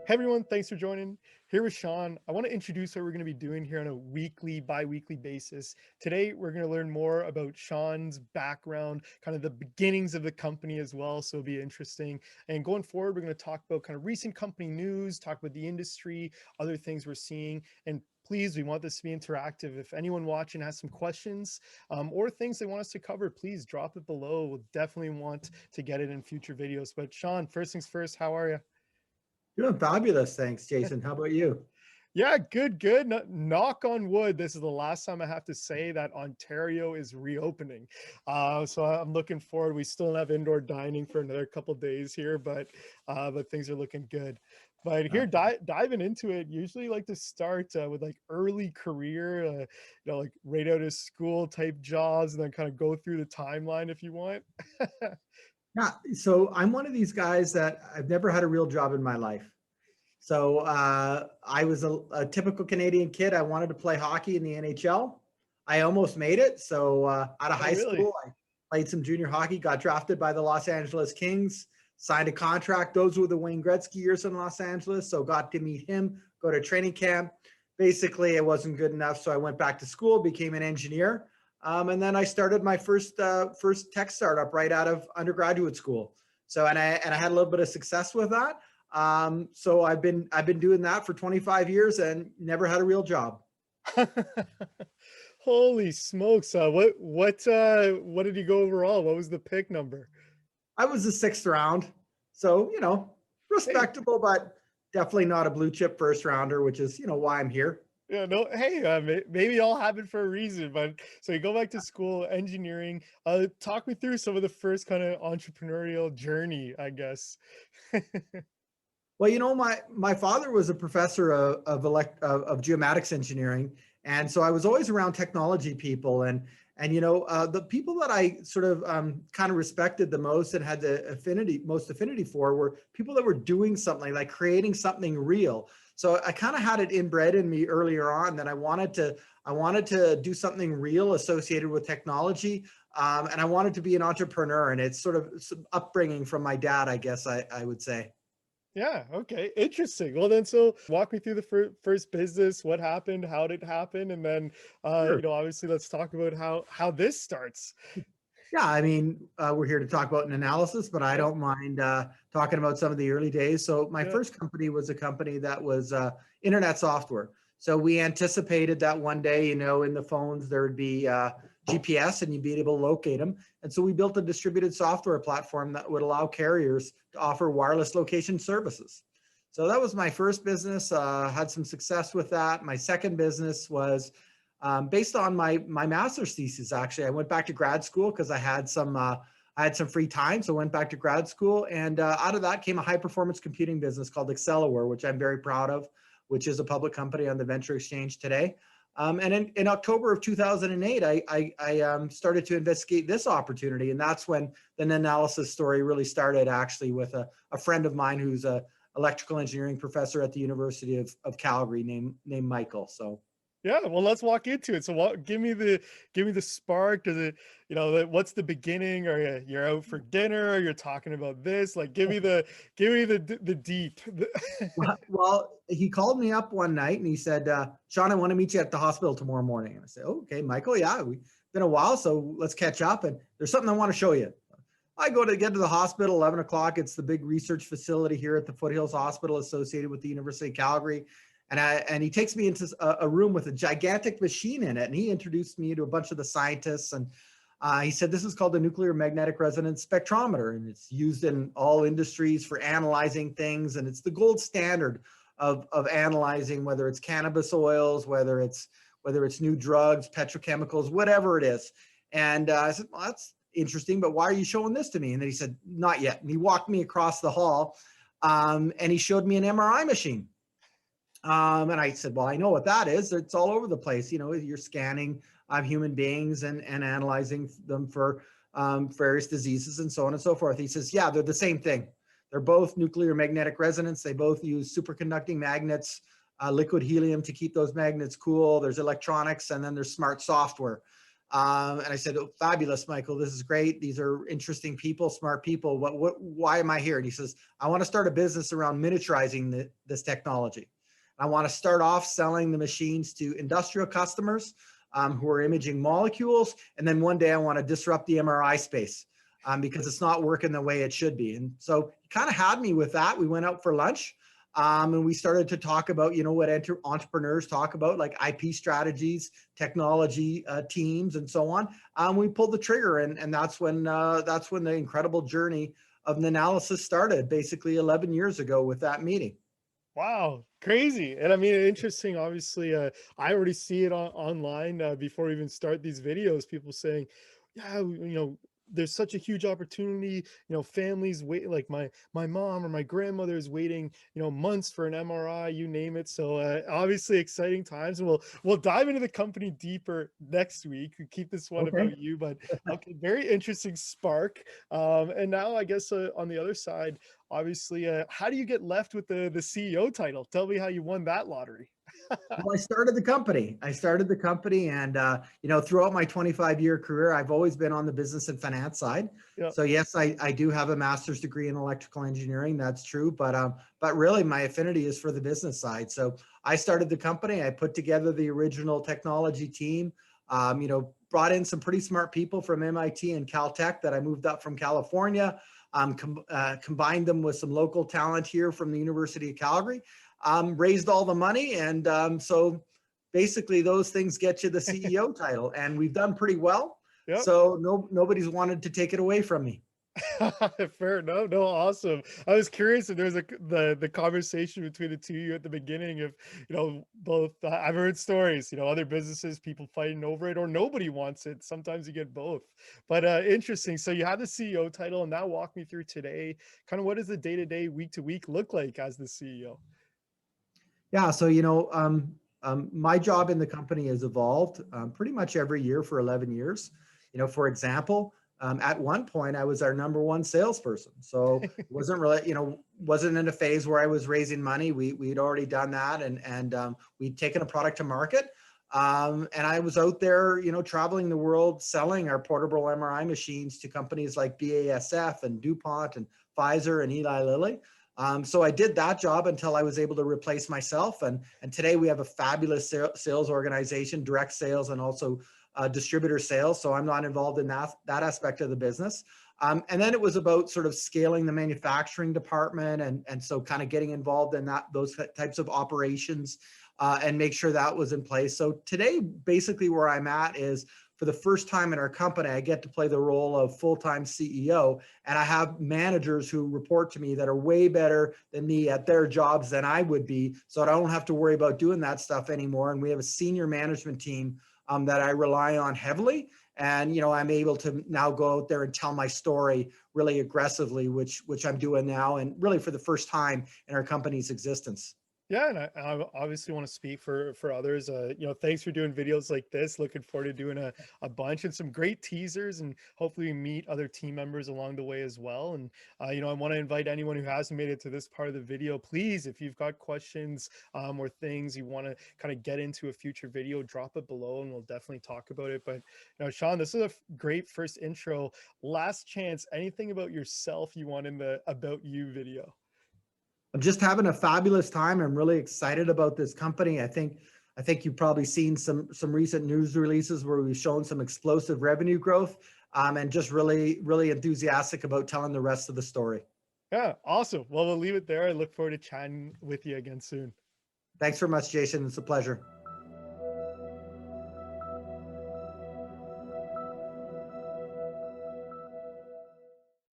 Hey everyone, thanks for joining. Here with Sean. I want to introduce what we're going to be doing here on a weekly, bi-weekly basis. Today, we're going to learn more about Sean's background, kind of the beginnings of the company as well. So it'll be interesting. And going forward, we're going to talk about kind of recent company news, talk about the industry, other things we're seeing. And please, we want this to be interactive. If anyone watching has some questions or things they want us to cover, please drop it below. We'll definitely want to get it in future videos. But Sean, first things first, how are you? Doing fabulous. Thanks, Jason. How about you? Yeah, good, good. Knock on wood. This is the last time I have to say that Ontario is reopening. So I'm looking forward. We still have indoor dining for another couple days here, but things are looking good. But Uh, here, diving into it, usually like to start with like early career, like right out of school type jobs, and then kind of go through the timeline if you want. yeah, so I'm one of these guys that I've never had a real job in my life. So I was a typical Canadian kid. I wanted to play hockey in the NHL. I almost made it. So out of Oh, high really? school, I played some junior hockey, got drafted by the Los Angeles Kings, signed a contract. Those were the Wayne Gretzky years in Los Angeles. So got to meet him, go to training camp. Basically, it wasn't good enough. So I went back to school, became an engineer. And then I started my first tech startup right out of undergraduate school. So and I had a little bit of success with that. So I've been doing that for 25 years and never had a real job. Holy smokes! What did you go overall? What was the pick number? I was the sixth round, so Hey, respectable, but definitely not a blue chip first rounder, which is why I'm here. yeah, no, hey, maybe it all happened for a reason. But so you go back to school, engineering. Talk me through some of the first kind of entrepreneurial journey, I guess. Well, my father was a professor of geomatics engineering, and so I was always around technology people, and the people that I sort of kind of respected the most and had the most affinity for were people that were doing something like creating something real. So I kind of had it inbred in me earlier on that I wanted to do something real associated with technology. And I wanted to be an entrepreneur, and it's sort of some upbringing from my dad, I guess I would say. Yeah. Okay. Interesting. Well, then, so walk me through the first business. What happened? How did it happen? And then, Sure. obviously, let's talk about how this starts. Yeah, I mean, we're here to talk about an analysis, but I Yeah. don't mind talking about some of the early days. So my Yeah. first company was a company that was internet software. So we anticipated that one day, in the phones there would be GPS and you'd be able to locate them. And so we built a distributed software platform that would allow carriers to offer wireless location services. So that was my first business. Had some success with that. My second business was based on my master's thesis. Actually, I went back to grad school because I had some free time, so I went back to grad school, and out of that came a high performance computing business called Accelaware, which I'm very proud of, which is a public company on the venture exchange today. And in October of 2008, I started to investigate this opportunity, and that's when the Nanalysis story really started. Actually, with a friend of mine who's a electrical engineering professor at the University of Calgary, named Michael. So Yeah, well, let's walk into it. So, give me the spark. Does it, what's the beginning? Or you're out for dinner? Or you're talking about this? Like, give me the deep. Well, he called me up one night and he said, Sean, I want to meet you at the hospital tomorrow morning. And I said, oh, okay, Michael, yeah, we've been a while, so let's catch up. And there's something I want to show you. I go to get to the hospital, 11 o'clock. It's the big research facility here at the Foothills Hospital associated with the University of Calgary. And he takes me into a room with a gigantic machine in it. And he introduced me to a bunch of the scientists. And he said, this is called the nuclear magnetic resonance spectrometer. And it's used in all industries for analyzing things. And it's the gold standard of analyzing, whether it's cannabis oils, whether it's new drugs, petrochemicals, whatever it is. And I said, well, that's interesting, but why are you showing this to me? And then he said, not yet. And he walked me across the hall and he showed me an MRI machine. And I said, well, I know what that is. It's all over the place. You're scanning human beings and analyzing them for various diseases and so on and so forth. He says, yeah, they're the same thing. They're both nuclear magnetic resonance. They both use superconducting magnets, liquid helium to keep those magnets cool. There's electronics, and then there's smart software. And I said, "Oh, fabulous, Michael. This is great. These are interesting people, smart people. Why am I here?" And he says, "I want to start a business around miniaturizing this technology. I want to start off selling the machines to industrial customers who are imaging molecules. And then one day I want to disrupt the MRI space because it's not working the way it should be." And so he kind of had me with that. We went out for lunch. And we started to talk about, what entrepreneurs talk about, like IP strategies, technology teams, and so on. We pulled the trigger, and that's when the incredible journey of Nanalysis started, basically 11 years ago with that meeting. Wow, crazy. And I mean, interesting. Obviously, I already see it online before we even start these videos. People saying, "Yeah, there's such a huge opportunity. Families wait. Like my mom or my grandmother is waiting, months for an MRI. You name it." So obviously, exciting times, and we'll dive into the company deeper next week. We keep this one Okay. about you, but okay, very interesting spark. And now I guess on the other side, obviously, how do you get left with the CEO title? Tell me how you won that lottery. Well, I started the company. And throughout my 25-year career, I've always been on the business and finance side. Yeah. So yes, I do have a master's degree in electrical engineering. That's true, but really my affinity is for the business side. So I started the company. I put together the original technology team. Brought in some pretty smart people from MIT and Caltech that I moved up from California. Combined them with some local talent here from the University of Calgary. Raised all the money. And so basically those things get you the CEO title, and we've done pretty well. Yep. So nobody's wanted to take it away from me. Fair. No, awesome. I was curious if there's the conversation between the two of you at the beginning. If both, I've heard stories, other businesses, people fighting over it, or nobody wants it. Sometimes you get both. But interesting. So you have the CEO title, and now walk me through today. Kind of what does the day to day, week to week look like as the CEO? Yeah. So, my job in the company has evolved pretty much every year for 11 years. For example, at one point I was our number one salesperson. So it wasn't really, wasn't in a phase where I was raising money. We'd already done that, and we'd taken a product to market. And I was out there, traveling the world, selling our portable MRI machines to companies like BASF and DuPont and Pfizer and Eli Lilly. So I did that job until I was able to replace myself. And today we have a fabulous sales organization, direct sales, and also distributor sales. So I'm not involved in that aspect of the business. And then it was about sort of scaling the manufacturing department. And so kind of getting involved in those types of operations and make sure that was in place. So today, basically where I'm at is, for the first time in our company, I get to play the role of full-time CEO, and I have managers who report to me that are way better than me at their jobs than I would be. So I don't have to worry about doing that stuff anymore. And we have a senior management team that I rely on heavily. And, I'm able to now go out there and tell my story really aggressively, which I'm doing now, and really for the first time in our company's existence. Yeah, and I obviously want to speak for others. Thanks for doing videos like this. Looking forward to doing a bunch and some great teasers, and hopefully we meet other team members along the way as well. And I want to invite anyone who hasn't made it to this part of the video, please, if you've got questions or things you want to kind of get into a future video, drop it below, and we'll definitely talk about it. But Sean, this is a great first intro. Last chance, anything about yourself you want in the about you video? I'm just having a fabulous time. I'm really excited about this company. I think you've probably seen some recent news releases where we've shown some explosive revenue growth, and just really, really enthusiastic about telling the rest of the story. Yeah, awesome. Well, we'll leave it there. I look forward to chatting with you again soon. Thanks very much, Jason. It's a pleasure.